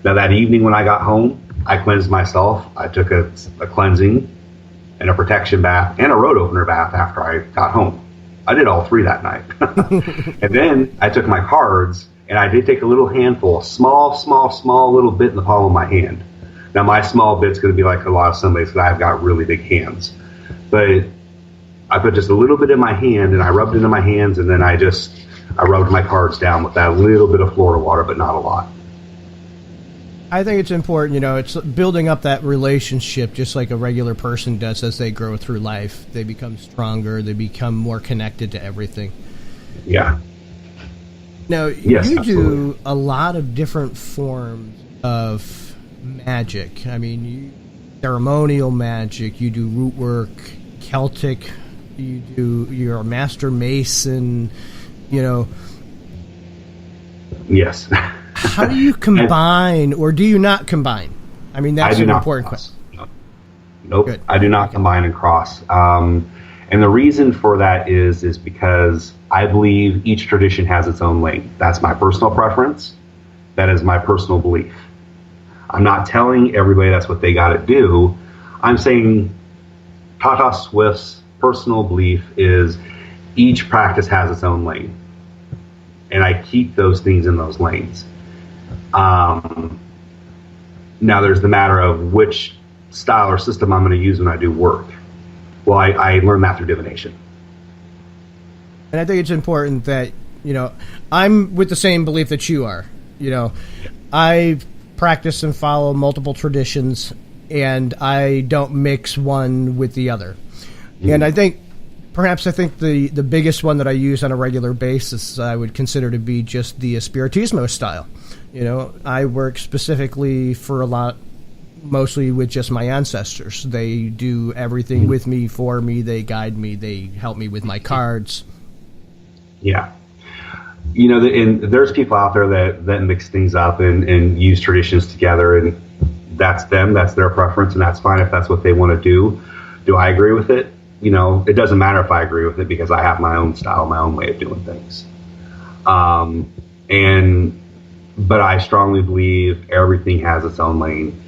Now, that evening when I got home, I cleansed myself. I took a cleansing and a protection bath and a road opener bath after I got home. I did all three that night. And then I took my cards, and I did take a little handful, a small little bit in the palm of my hand. Now, my small bit's going to be like a lot of somebody's because I've got really big hands. But I put just a little bit in my hand, and I rubbed it into my hands, and then I rubbed my cards down with that little bit of Florida water, but not a lot. I think it's important, it's building up that relationship just like a regular person does as they grow through life. They become stronger. They become more connected to everything. Yeah. Now, yes, you absolutely. do a lot of different forms of magic. I mean, ceremonial magic, you do root work, Celtic, you're a master mason, Yes. How do you combine, or do you not combine? I mean, that's an important question. Nope. Good. I do not combine and cross. And the reason for that is because I believe each tradition has its own lane. That's my personal preference. That is my personal belief. I'm not telling everybody that's what they got to do. I'm saying Tata Swift's personal belief is each practice has its own lane. And I keep those things in those lanes. Now there's the matter of which style or system I'm going to use when I do work. Well, I learned that through divination. And I think it's important that, I'm with the same belief that you are. I practice and follow multiple traditions, and I don't mix one with the other. And I think the biggest one that I use on a regular basis I would consider to be just the Spiritismo style. I work specifically mostly with just my ancestors. They do everything with me, for me, they guide me, they help me with my cards. Yeah. And there's people out there that mix things up and use traditions together, and that's them, that's their preference, and that's fine if that's what they want to do. Do I agree with it? It doesn't matter if I agree with it because I have my own style, my own way of doing things. But I strongly believe everything has its own lane.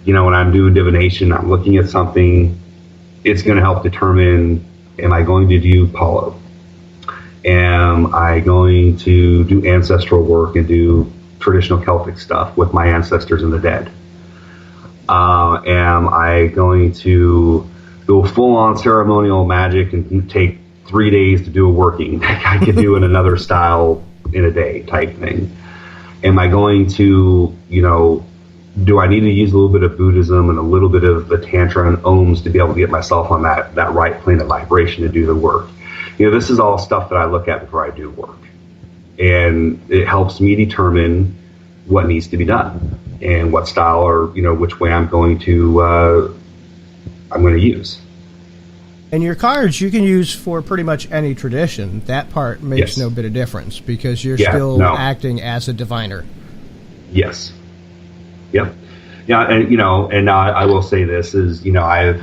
When I'm doing divination, I'm looking at something, it's going to help determine, am I going to do Paulo? Am I going to do ancestral work and do traditional Celtic stuff with my ancestors and the dead? Am I going to go full-on ceremonial magic and take 3 days to do a working like I could do in another style in a day type thing? Am I going to, do I need to use a little bit of Buddhism and a little bit of the Tantra and Ohms to be able to get myself on that right plane of vibration to do the work? This is all stuff that I look at before I do work. And it helps me determine what needs to be done and what style or, which way I'm going to use. And your cards you can use for pretty much any tradition. That part makes no bit of difference because you're still acting as a diviner. Yes. Yep. Yeah, and I will say this is, I've,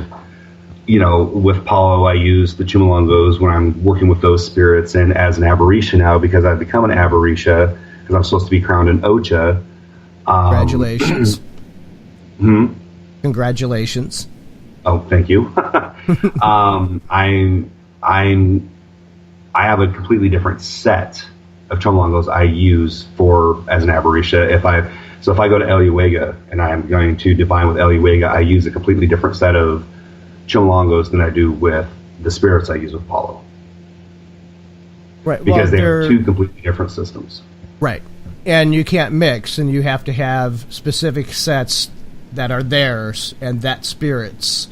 with Paulo, I use the Chumulongos when I'm working with those spirits, and as an Aberisha now, because I've become an Aberisha, because I'm supposed to be crowned in Ocha. Congratulations. Congratulations. Oh, thank you. I have a completely different set of Chumulongos I use as an Aberisha. If I go to Eluega and I'm going to divine with Eluega, I use a completely different set of Chumulongos than I do with the spirits I use with Paulo. Right. Because they're two completely different systems. Right. And you can't mix, and you have to have specific sets that are theirs and that spirit's.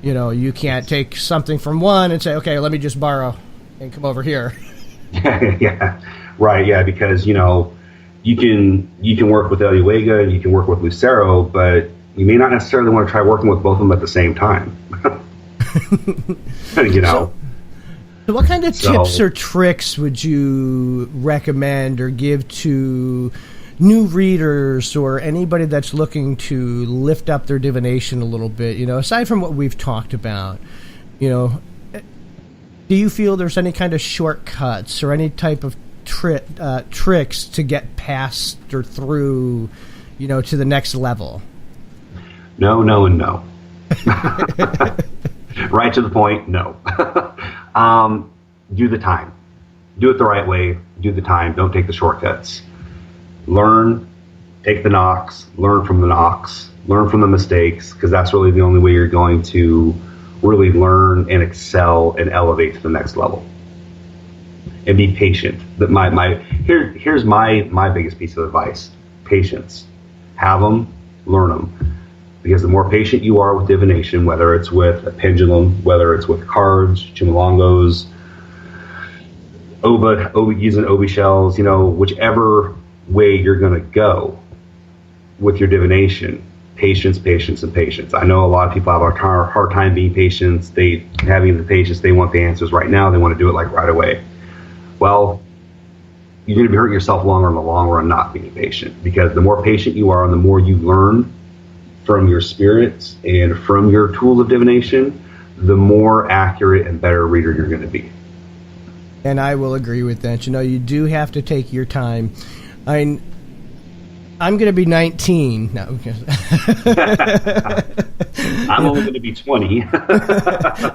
You can't take something from one and say, okay, let me just borrow and come over here. Yeah. Right. Yeah. Because, you can work with Eluega and you can work with Lucero, but you may not necessarily want to try working with both of them at the same time. So what kind of tips or tricks would you recommend or give to new readers or anybody that's looking to lift up their divination a little bit, aside from what we've talked about, do you feel there's any kind of shortcuts or any type of tricks to get past or through, to the next level? No, no, and no. Right to the point, no. Do the time. Do it the right way. Do the time. Don't take the shortcuts. Learn, take the knocks, learn from the knocks, learn from the mistakes, because that's really the only way you're going to really learn and excel and elevate to the next level. And be patient. Here's my biggest piece of advice. Patience. Have them, learn them. Because the more patient you are with divination, whether it's with a pendulum, whether it's with cards, chimolongos, using obi shells, whichever way you're going to go with your divination, patience, patience, and patience. I know a lot of people have a hard time being patient. Having the patience, they want the answers right now. They want to do it like right away. Well, you're going to be hurting yourself longer in the long run not being patient, because the more patient you are and the more you learn from your spirits and from your tools of divination, the more accurate and better reader you're going to be. And I will agree with that. You do have to take your time. I'm going to be 19. No. I'm only going to be 20.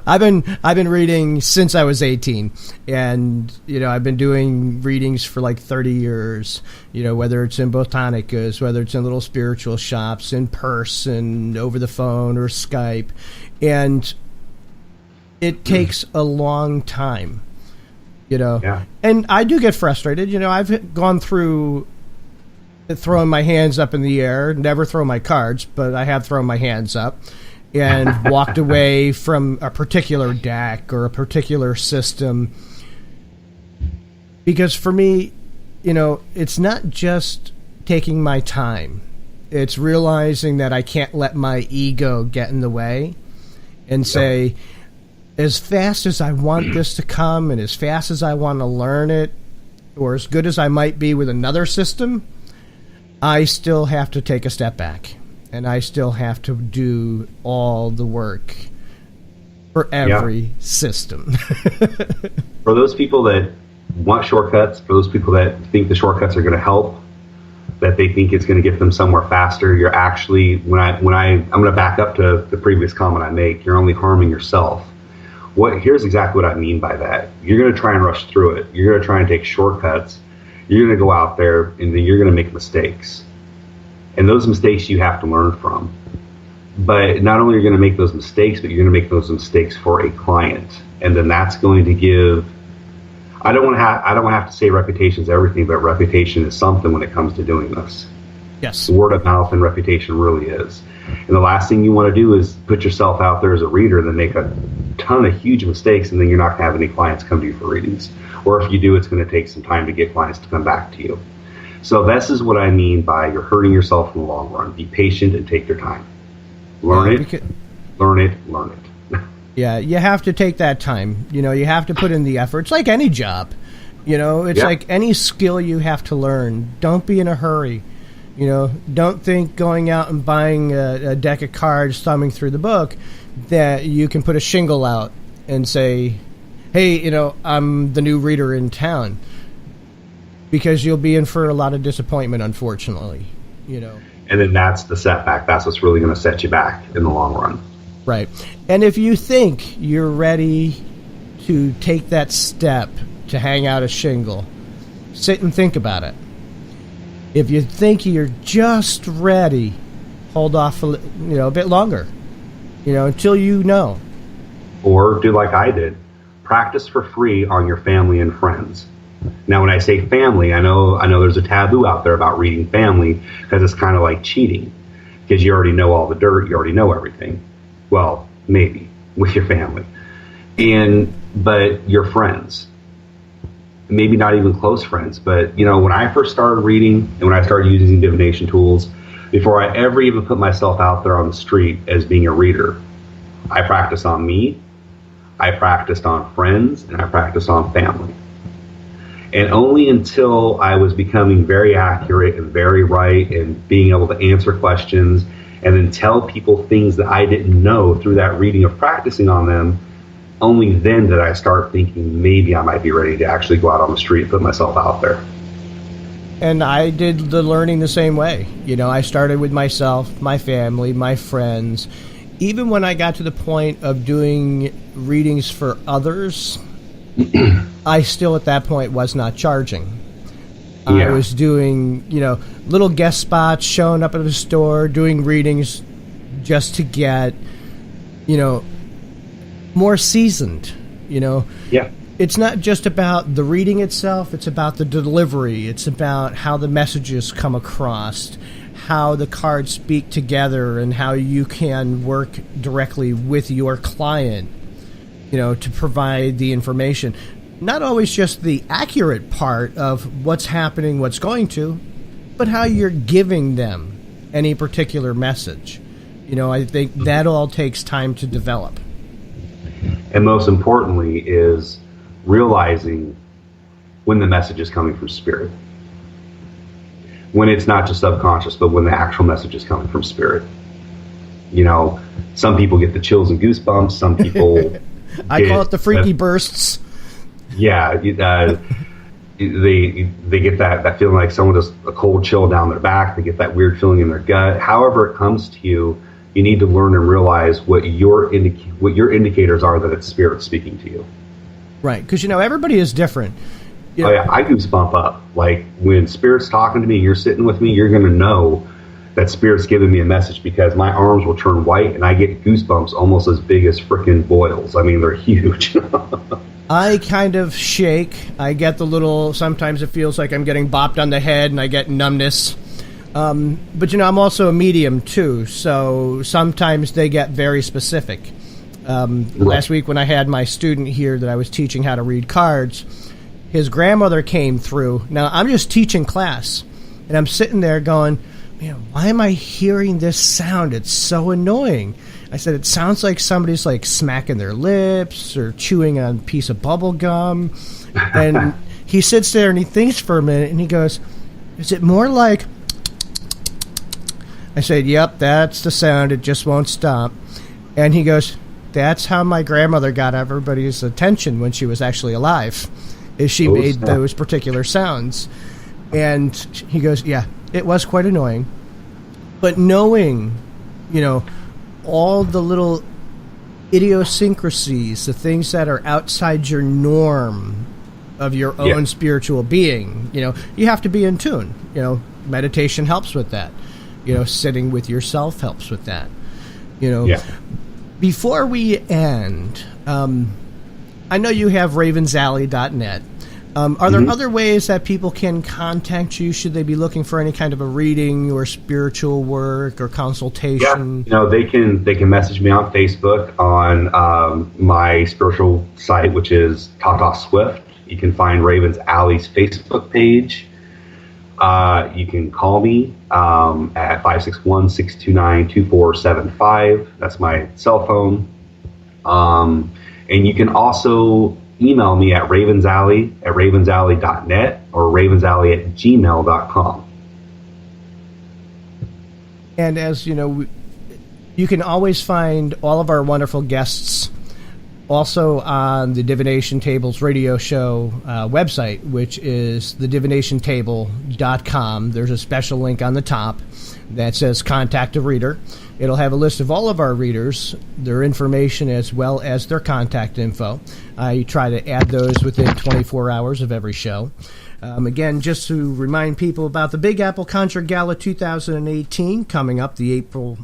I've been reading since I was 18, and I've been doing readings for like 30 years. Whether it's in botanicas, whether it's in little spiritual shops, in person, over the phone, or Skype, and it takes a long time. Yeah. And I do get frustrated. I've gone through throwing my hands up in the air, never throw my cards, but I have thrown my hands up and walked away from a particular deck or a particular system. Because for me, it's not just taking my time. It's realizing that I can't let my ego get in the way and say, as fast as I want this to come and as fast as I want to learn it, or as good as I might be with another system, I still have to take a step back, and I still have to do all the work for every system. For those people that want shortcuts, for those people that think the shortcuts are going to help, that they think it's going to get them somewhere faster, you're actually, I'm going to back up to the previous comment I make, you're only harming yourself. Here's exactly what I mean by that. You're going to try and rush through it. You're going to try and take shortcuts. You're going to go out there and then you're going to make mistakes. And those mistakes you have to learn from. But not only are you going to make those mistakes, but you're going to make those mistakes for a client. And then that's going to give, I don't want to have to say reputation's everything, but reputation is something when it comes to doing this. Yes. Word of mouth and reputation really is. And the last thing you want to do is put yourself out there as a reader and then make a ton of huge mistakes, and then you're not going to have any clients come to you for readings. Or if you do, it's going to take some time to get clients to come back to you. So this is what I mean by you're hurting yourself in the long run. Be patient and take your time. Learn it. Yeah, you have to take that time. You have to put in the effort. It's like any job. It's like any skill you have to learn. Don't be in a hurry. Don't think going out and buying a deck of cards, thumbing through the book, that you can put a shingle out and say, hey, I'm the new reader in town. Because you'll be in for a lot of disappointment, unfortunately. And then that's the setback. That's what's really going to set you back in the long run. Right. And if you think you're ready to take that step to hang out a shingle, sit and think about it. If you think you're just ready, hold off a bit longer, until you know. Or do like I did. Practice for free on your family and friends. Now, when I say family, I know there's a taboo out there about reading family because it's kind of like cheating because you already know all the dirt, you already know everything. Well, maybe with your family, but your friends. Maybe not even close friends, but when I first started reading and when I started using divination tools, before I ever even put myself out there on the street as being a reader, I practiced on me, I practiced on friends, and I practiced on family. And only until I was becoming very accurate and very right and being able to answer questions and then tell people things that I didn't know through that reading of practicing on them, only then did I start thinking maybe I might be ready to actually go out on the street and put myself out there. And I did the learning the same way. I started with myself, my family, my friends. Even when I got to the point of doing readings for others, I still at that point was not charging. I was doing, little guest spots, showing up at the store, doing readings just to get, more seasoned, Yeah. It's not just about the reading itself, it's about the delivery. It's about how the messages come across, how the cards speak together, and how you can work directly with your client, to provide the information. Not always just the accurate part of what's happening, what's going to, but how you're giving them any particular message. I think that all takes time to develop. And most importantly is realizing when the message is coming from spirit. When it's not just subconscious, but when the actual message is coming from spirit. Some people get the chills and goosebumps. Some people I call it the freaky bursts. Yeah, they get that feeling like someone does a cold chill down their back. They get that weird feeling in their gut. However it comes to you, you need to learn and realize what your indicators are that it's spirit speaking to you. Right, because everybody is different. Oh yeah, I goosebump up. Like when spirit's talking to me, you're sitting with me, you're going to know that spirit's giving me a message, because my arms will turn white and I get goosebumps almost as big as freaking boils. I mean, they're huge. I kind of shake. I get the little, sometimes it feels like I'm getting bopped on the head and I get numbness. But I'm also a medium too, so sometimes they get very specific. Last week when I had my student here that I was teaching how to read cards, his grandmother came through. Now, I'm just teaching class, and I'm sitting there going, man, why am I hearing this sound? It's so annoying. I said, it sounds like somebody's like smacking their lips or chewing on a piece of bubble gum. And he sits there and he thinks for a minute, and he goes, is it more like... I said, yep, that's the sound. It just won't stop. And he goes, that's how my grandmother got everybody's attention when she was actually alive, is she made those particular sounds. And he goes, yeah, it was quite annoying. But knowing, all the little idiosyncrasies, the things that are outside your norm of your own spiritual being, you have to be in tune. Meditation helps with that. Sitting with yourself helps with that. Before we end, I know you have ravensalley.net. Are there other ways that people can contact you? Should they be looking for any kind of a reading or spiritual work or consultation? Yeah, they can message me on Facebook on my spiritual site, which is Tata Swift. You can find Ravens Alley's Facebook page. You can call me at 561-629-2475. That's my cell phone. And you can also email me at ravensalley@ravensalley.net or ravensalley@gmail.com. And as you know, you can always find all of our wonderful guests also on the Divination Tables radio show website, which is thedivinationtable.com. There's a special link on the top that says Contact a Reader. It'll have a list of all of our readers, their information, as well as their contact info. I try to add those within 24 hours of every show. Again, just to remind people about the Big Apple Contra Gala 2018 coming up April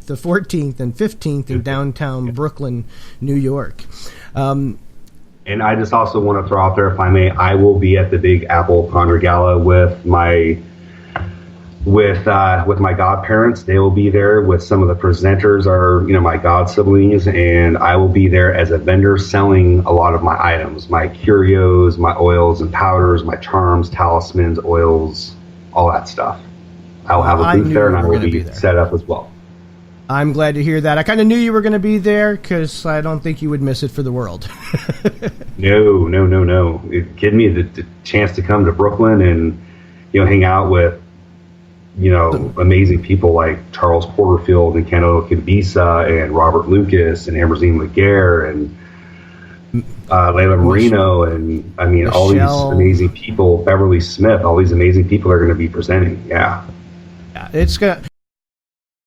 the 14th and 15th in downtown Brooklyn, New York. And I just also want to throw out there, if I may, I will be at the Big Apple Contra Gala with my godparents. They will be there with some of the presenters, my god siblings, and I will be there as a vendor selling a lot of my items, my curios, my oils and powders, my charms, talismans, oils, all that stuff. I will have a booth there, and I will be set up as well. I'm glad to hear that. I kind of knew you were going to be there because I don't think you would miss it for the world. No. Kidding me, the chance to come to Brooklyn and hang out with amazing people like Charles Porterfield and Ken Okibisa and Robert Lucas and Ambrosine Laguerre and Layla Marino, and I mean, all these amazing people, Beverly Smith, all these amazing people are going to be presenting. Yeah. It's gonna.